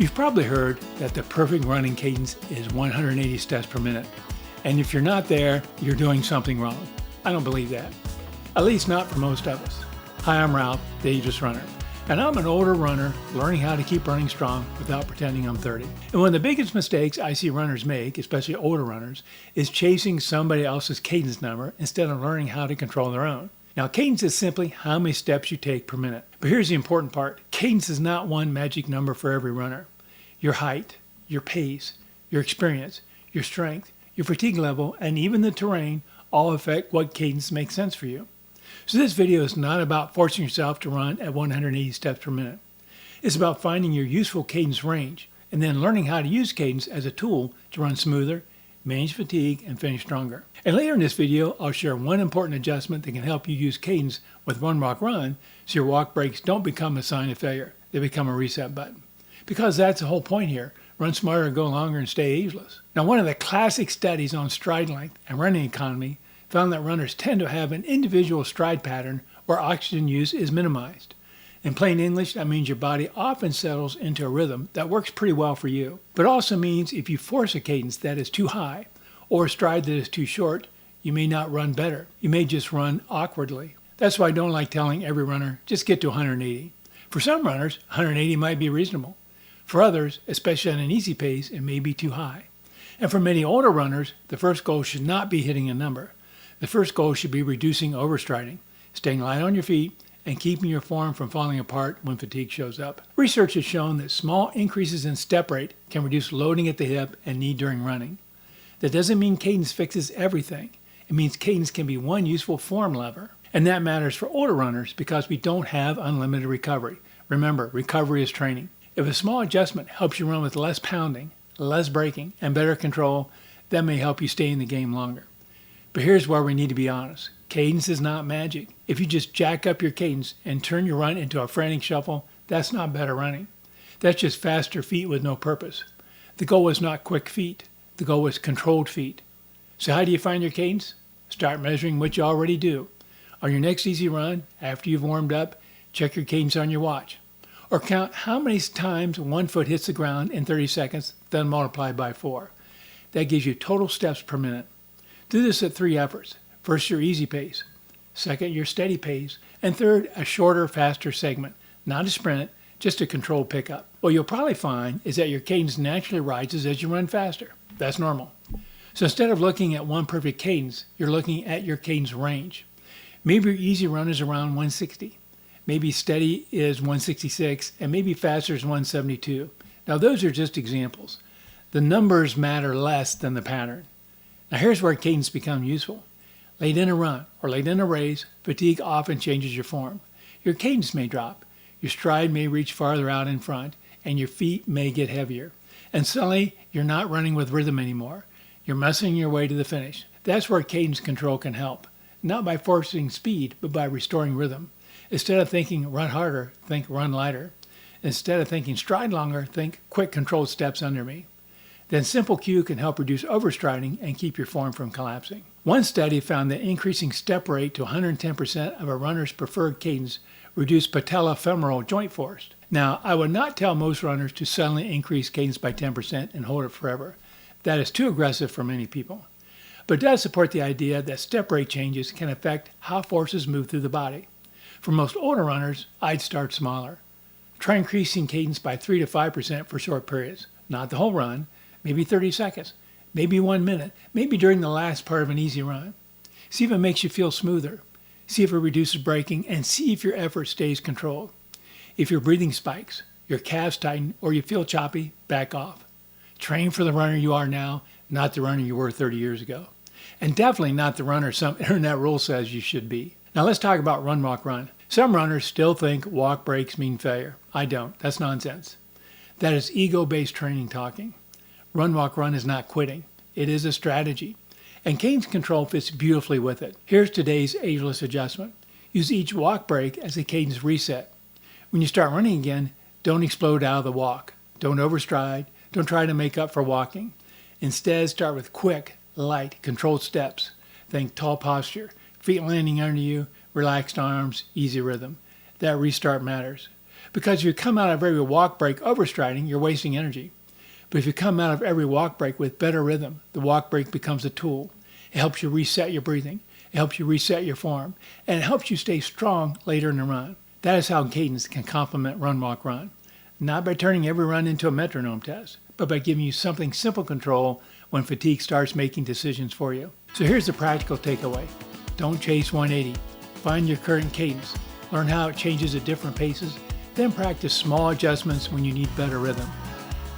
You've probably heard that the perfect running cadence is 180 steps per minute. And if you're not there, you're doing something wrong. I don't believe that. At least not for most of us. Hi, I'm Ralph, the Ageless Runner. And I'm an older runner learning how to keep running strong without pretending I'm 30. And one of the biggest mistakes I see runners make, especially older runners, is chasing somebody else's cadence number instead of learning how to control their own. Now, cadence is simply how many steps you take per minute. But here's the important part. Cadence is not one magic number for every runner. Your height, your pace, your experience, your strength, your fatigue level, and even the terrain all affect what cadence makes sense for you. So this video is not about forcing yourself to run at 180 steps per minute. It's about finding your useful cadence range and then learning how to use cadence as a tool to run smoother, manage fatigue, and finish stronger. And later in this video, I'll share one important adjustment that can help you use cadence with Run, Walk, Run so your walk breaks don't become a sign of failure. They become a reset button. Because that's the whole point here. Run smarter, go longer, and stay ageless. Now, one of the classic studies on stride length and running economy found that runners tend to have an individual stride pattern where oxygen use is minimized. In plain English, that means your body often settles into a rhythm that works pretty well for you. But also means if you force a cadence that is too high or a stride that is too short, you may not run better. You may just run awkwardly. That's why I don't like telling every runner, just get to 180. For some runners, 180 might be reasonable. For others, especially at an easy pace, it may be too high. And for many older runners, the first goal should not be hitting a number. The first goal should be reducing overstriding, staying light on your feet, and keeping your form from falling apart when fatigue shows up. Research has shown that small increases in step rate can reduce loading at the hip and knee during running. That doesn't mean cadence fixes everything. It means cadence can be one useful form lever. And that matters for older runners because we don't have unlimited recovery. Remember, recovery is training. If a small adjustment helps you run with less pounding, less braking, and better control, that may help you stay in the game longer. But here's where we need to be honest. Cadence is not magic. If you just jack up your cadence and turn your run into a frantic shuffle, that's not better running. That's just faster feet with no purpose. The goal was not quick feet. The goal was controlled feet. So how do you find your cadence? Start measuring what you already do. On your next easy run, after you've warmed up, check your cadence on your watch. Or count how many times one foot hits the ground in 30 seconds, then multiply by 4. That gives you total steps per minute. Do this at 3 efforts. First, your easy pace. Second, your steady pace. And third, a shorter, faster segment. Not a sprint, just a controlled pickup. What you'll probably find is that your cadence naturally rises as you run faster. That's normal. So instead of looking at one perfect cadence, you're looking at your cadence range. Maybe your easy run is around 160. Maybe steady is 166, and maybe faster is 172. Now those are just examples. The numbers matter less than the pattern. Now here's where cadence becomes useful. Late in a run or late in a race, fatigue often changes your form. Your cadence may drop, your stride may reach farther out in front, and your feet may get heavier. And suddenly, you're not running with rhythm anymore. You're muscling your way to the finish. That's where cadence control can help. Not by forcing speed, but by restoring rhythm. Instead of thinking run harder, think run lighter. Instead of thinking stride longer, think quick controlled steps under me. Then simple cue can help reduce overstriding and keep your form from collapsing. One study found that increasing step rate to 110% of a runner's preferred cadence reduced patellofemoral joint force. Now, I would not tell most runners to suddenly increase cadence by 10% and hold it forever. That is too aggressive for many people. But it does support the idea that step rate changes can affect how forces move through the body. For most older runners, I'd start smaller. Try increasing cadence by 3 to 5% for short periods, not the whole run, maybe 30 seconds, maybe 1 minute, maybe during the last part of an easy run. See if it makes you feel smoother. See if it reduces braking, and see if your effort stays controlled. If your breathing spikes, your calves tighten, or you feel choppy, back off. Train for the runner you are now, not the runner you were 30 years ago. And definitely not the runner some internet rule says you should be. Now let's talk about run, walk, run. Some runners still think walk breaks mean failure. I don't. That's nonsense. That is ego-based training talking. Run, walk, run is not quitting. It is a strategy. And cadence control fits beautifully with it. Here's today's ageless adjustment. Use each walk break as a cadence reset. When you start running again, don't explode out of the walk. Don't overstride. Don't try to make up for walking. Instead, start with quick, light, controlled steps. Think tall posture, feet landing under you, relaxed arms, easy rhythm. That restart matters. Because if you come out of every walk break overstriding, you're wasting energy. But if you come out of every walk break with better rhythm, the walk break becomes a tool. It helps you reset your breathing. It helps you reset your form. And it helps you stay strong later in the run. That is how Cadence can complement run, walk, run. Not by turning every run into a metronome test, but by giving you something simple control when fatigue starts making decisions for you. So here's the practical takeaway. Don't chase 180. Find your current cadence. Learn how it changes at different paces. Then practice small adjustments when you need better rhythm.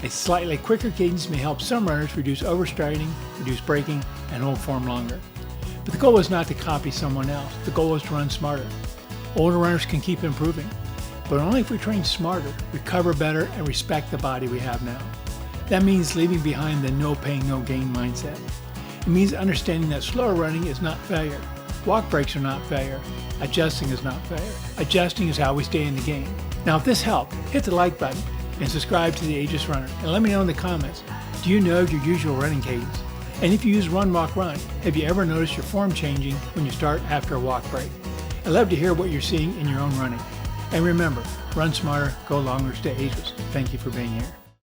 A slightly quicker cadence may help some runners reduce overstriding, reduce braking, and hold form longer. But the goal is not to copy someone else. The goal is to run smarter. Older runners can keep improving, but only if we train smarter, recover better, and respect the body we have now. That means leaving behind the no pain, no gain mindset. It means understanding that slower running is not failure. Walk breaks are not failure. Adjusting is not failure. Adjusting is how we stay in the game. Now, if this helped, hit the like button and subscribe to the Ageless Runner. And let me know in the comments, do you know your usual running cadence? And if you use run, walk, run, have you ever noticed your form changing when you start after a walk break? I'd love to hear what you're seeing in your own running. And remember, run smarter, go longer, stay ageless. Thank you for being here.